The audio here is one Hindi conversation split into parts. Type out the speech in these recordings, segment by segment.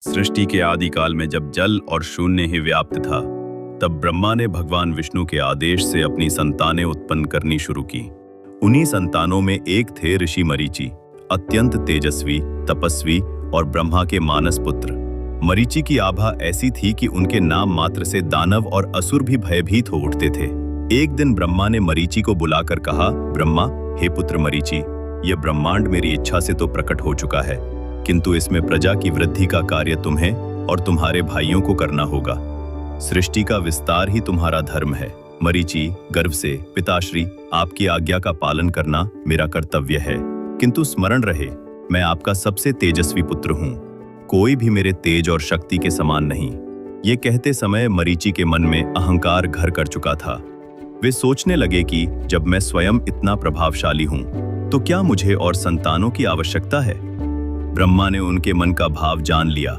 सृष्टि के आदिकाल में जब जल और शून्य ही व्याप्त था, तब ब्रह्मा ने भगवान विष्णु के आदेश से अपनी संतानें उत्पन्न करनी शुरू की। उन्हीं संतानों में एक थे ऋषि मरीचि, अत्यंत तेजस्वी, तपस्वी और ब्रह्मा के मानस पुत्र। मरीचि की आभा ऐसी थी कि उनके नाम मात्र से दानव और असुर भी भयभीत हो उठते थे। एक दिन ब्रह्मा ने मरीचि को बुलाकर कहा, ब्रह्मा, हे पुत्र मरीचि, यह ब्रह्मांड मेरी इच्छा से तो प्रकट हो चुका है, किंतु इसमें प्रजा की वृद्धि का कार्य तुम्हें और तुम्हारे भाइयों को करना होगा। सृष्टि का विस्तार ही तुम्हारा धर्म है। मरीचि गर्व से, पिताश्री, आपकी आज्ञा का पालन करना मेरा कर्तव्य है, किंतु स्मरण रहे, मैं आपका सबसे तेजस्वी पुत्र हूँ। कोई भी मेरे तेज और शक्ति के समान नहीं। ये कहते समय मरीचि के मन में अहंकार घर कर चुका था। वे सोचने लगे कि जब मैं स्वयं इतना प्रभावशाली हूँ, तो क्या मुझे और संतानों की आवश्यकता है? ब्रह्मा ने उनके मन का भाव जान लिया।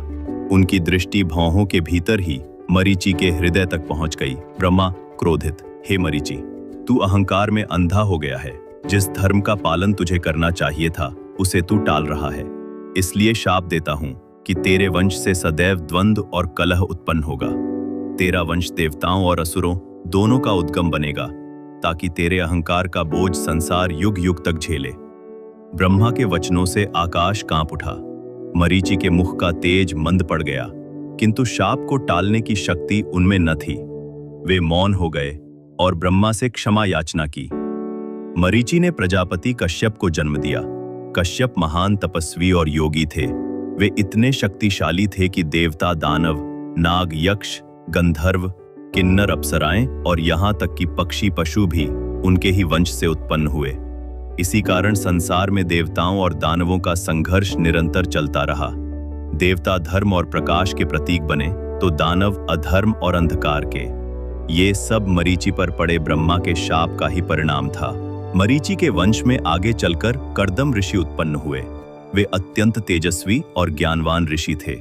उनकी दृष्टि भौहों के भीतर ही मरीचि के हृदय तक पहुंच गई। ब्रह्मा क्रोधित, हे मरीचि, तू अहंकार में अंधा हो गया है। जिस धर्म का पालन तुझे करना चाहिए था, उसे तू टाल रहा है। इसलिए शाप देता हूं कि तेरे वंश से सदैव द्वंद्व और कलह उत्पन्न होगा। तेरा वंश देवताओं और असुरों दोनों का उद्गम बनेगा, ताकि तेरे अहंकार का बोझ संसार युग युग तक झेले। ब्रह्मा के वचनों से आकाश कांप उठा। मरीचि के मुख का तेज मंद पड़ गया, किंतु शाप को टालने की शक्ति उनमें न थी। वे मौन हो गए और ब्रह्मा से क्षमा याचना की। मरीचि ने प्रजापति कश्यप को जन्म दिया। कश्यप महान तपस्वी और योगी थे। वे इतने शक्तिशाली थे कि देवता, दानव, नाग, यक्ष, गंधर्व, किन्नर, अप्सराएं और यहाँ तक कि पक्षी पशु भी उनके ही वंश से उत्पन्न हुए। इसी कारण संसार में देवताओं और दानवों का संघर्ष निरंतर चलता रहा। देवता धर्म और प्रकाश के प्रतीक बने, तो दानव अधर्म और अंधकार के। ये सब मरीचि पर पड़े ब्रह्मा के शाप का ही परिणाम था। मरीचि के वंश में आगे चलकर कर्दम ऋषि उत्पन्न हुए। वे अत्यंत तेजस्वी और ज्ञानवान ऋषि थे।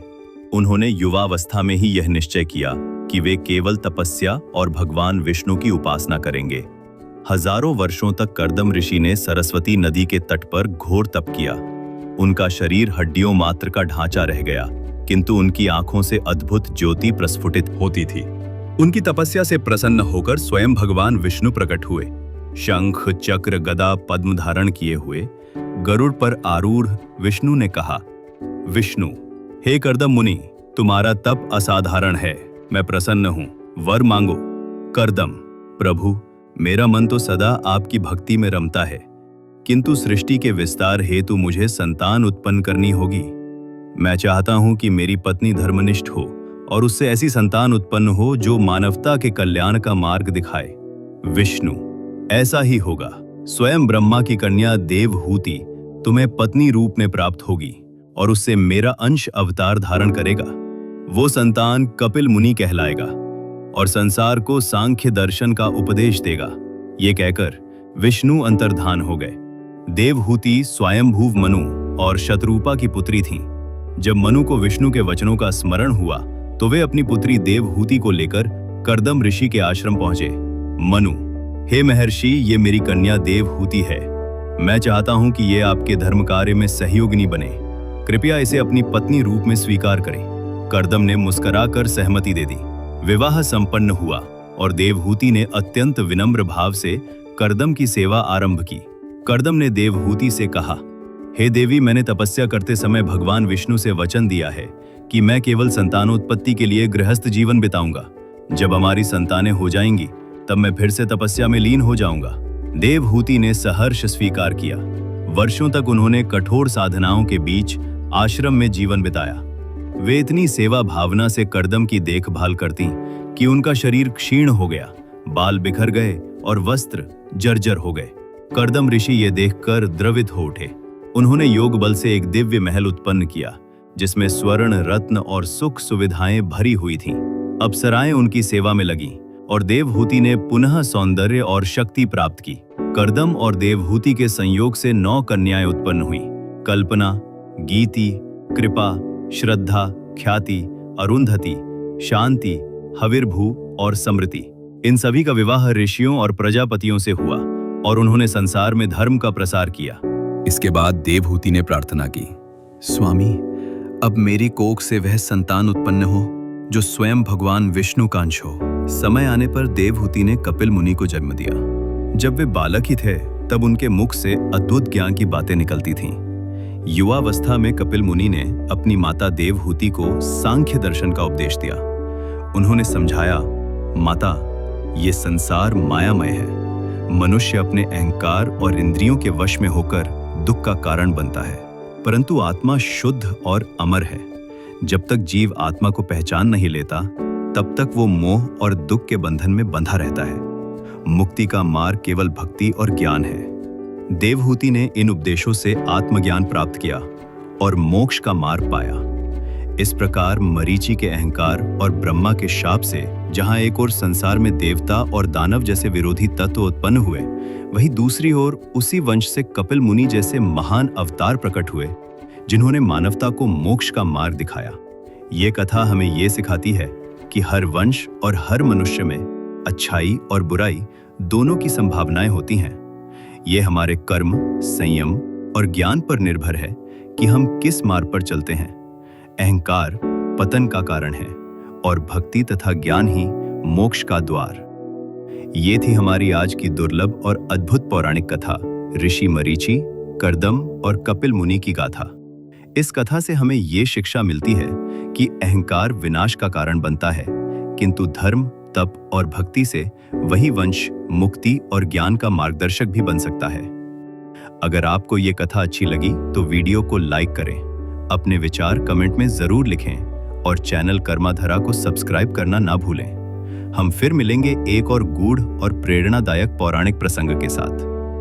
उन्होंने युवावस्था में ही यह निश्चय किया कि वे केवल तपस्या और भगवान विष्णु की उपासना करेंगे। हजारों वर्षों तक कर्दम ऋषि ने सरस्वती नदी के तट पर घोर तप किया। उनका शरीर हड्डियों मात्र का ढांचा रह गया, किंतु उनकी आंखों से अद्भुत ज्योति प्रस्फुटित होती थी। उनकी तपस्या से प्रसन्न होकर स्वयं भगवान विष्णु प्रकट हुए। शंख, चक्र, गदा, पद्म धारण किए हुए गरुड़ पर आरूढ़ विष्णु ने कहा, विष्णु, हे कर्दम मुनि, तुम्हारा तप असाधारण है। मैं प्रसन्न हूं, वर मांगो। कर्दम, प्रभु, मेरा मन तो सदा आपकी भक्ति में रमता है, किंतु सृष्टि के विस्तार हेतु मुझे संतान उत्पन्न करनी होगी। मैं चाहता हूं कि मेरी पत्नी धर्मनिष्ठ हो और उससे ऐसी संतान उत्पन्न हो जो मानवता के कल्याण का मार्ग दिखाए। विष्णु, ऐसा ही होगा। स्वयं ब्रह्मा की कन्या देवहूति तुम्हें पत्नी रूप में प्राप्त होगी और उससे मेरा अंश अवतार धारण करेगा। वो संतान कपिल मुनि कहलाएगा और संसार को सांख्य दर्शन का उपदेश देगा। ये कहकर विष्णु अंतर्धान हो गए। देवहूति स्वयंभूव मनु और शतरूपा की पुत्री थीं। जब मनु को विष्णु के वचनों का स्मरण हुआ, तो वे अपनी पुत्री देवहूति को लेकर कर्दम ऋषि के आश्रम पहुंचे। मनु, हे महर्षि, ये मेरी कन्या देवहूति है। मैं चाहता हूं कि ये आपके धर्म कार्य में सहयोगिनी बने। कृपया इसे अपनी पत्नी रूप में स्वीकार करें। कर्दम ने मुस्कुराकर सहमति दे दी। विवाह संपन्न हुआ और देवहूति ने अत्यंत विनम्र भाव से कर्दम की सेवा आरंभ की। कर्दम ने देवहूति से कहा, हे देवी, मैंने तपस्या करते समय भगवान विष्णु से वचन दिया है कि मैं केवल संतानोत्पत्ति के लिए गृहस्थ जीवन बिताऊंगा। जब हमारी संतानें हो जाएंगी, तब मैं फिर से तपस्या में लीन हो जाऊंगा। देवहूति ने सहर्ष स्वीकार किया। वर्षों तक उन्होंने कठोर साधनाओं के बीच आश्रम में जीवन बिताया। वे इतनी सेवा भावना से कर्दम की देखभाल करती कि उनका शरीर क्षीण हो गया, बाल बिखर गए और वस्त्र जर्जर हो गए। कर्दम ऋषि ये देखकर द्रवित हो उठे। उन्होंने योग बल से एक दिव्य महल उत्पन्न किया, जिसमें स्वर्ण, रत्न और सुख सुविधाएं भरी हुई थीं। अप्सराएं उनकी सेवा में लगीं और देवहूति ने पुनः सौंदर्य और शक्ति प्राप्त की। कर्दम और देवहूति के संयोग से 9 कन्याएं उत्पन्न हुईं। कल्पना, गीति, कृपा, श्रद्धा, ख्याति, अरुंधति, शांति, हविर्भू और समृति। इन सभी का विवाह ऋषियों और प्रजापतियों से हुआ और उन्होंने संसार में धर्म का प्रसार किया। इसके बाद देवहूति ने प्रार्थना की, स्वामी, अब मेरी कोख से वह संतान उत्पन्न हो जो स्वयं भगवान विष्णु का अंश हो। समय आने पर देवहूति ने कपिल मुनि को जन्म दिया। जब वे बालक ही थे तब उनके मुख से अद्भुत ज्ञान की बातें निकलती थीं। युवावस्था में कपिल मुनि ने अपनी माता देवहूति को सांख्य दर्शन का उपदेश दिया। उन्होंने समझाया, माता, ये संसार मायामय है। मनुष्य अपने अहंकार और इंद्रियों के वश में होकर दुख का कारण बनता है, परंतु आत्मा शुद्ध और अमर है। जब तक जीव आत्मा को पहचान नहीं लेता तब तक वो मोह और दुख के बंधन में बंधा रहता है। मुक्ति का मार्ग केवल भक्ति और ज्ञान है। देवहूति ने इन उपदेशों से आत्मज्ञान प्राप्त किया और मोक्ष का मार्ग पाया। इस प्रकार मरीचि के अहंकार और ब्रह्मा के शाप से जहां एक ओर संसार में देवता और दानव जैसे विरोधी तत्व उत्पन्न हुए, वहीं दूसरी ओर उसी वंश से कपिल मुनि जैसे महान अवतार प्रकट हुए जिन्होंने मानवता को मोक्ष का मार्ग दिखाया। ये कथा हमें ये सिखाती है कि हर वंश और हर मनुष्य में अच्छाई और बुराई दोनों की संभावनाएं होती हैं। ये हमारे कर्म, संयम और ज्ञान पर निर्भर है कि हम किस मार्ग पर चलते हैं। अहंकार पतन का कारण है और भक्ति तथा ज्ञान ही मोक्ष का द्वार। ये थी हमारी आज की दुर्लभ और अद्भुत पौराणिक कथा, ऋषि मरीचि, कर्दम और कपिल मुनि की गाथा। इस कथा से हमें ये शिक्षा मिलती है कि अहंकार विनाश का कारण बनता है, किंतु धर्म, तप और भक्ति से वही वंश मुक्ति और ज्ञान का मार्गदर्शक भी बन सकता है। अगर आपको ये कथा अच्छी लगी तो वीडियो को लाइक करें, अपने विचार कमेंट में जरूर लिखें और चैनल कर्माधरा को सब्सक्राइब करना ना भूलें। हम फिर मिलेंगे एक और गूढ़ और प्रेरणादायक पौराणिक प्रसंग के साथ।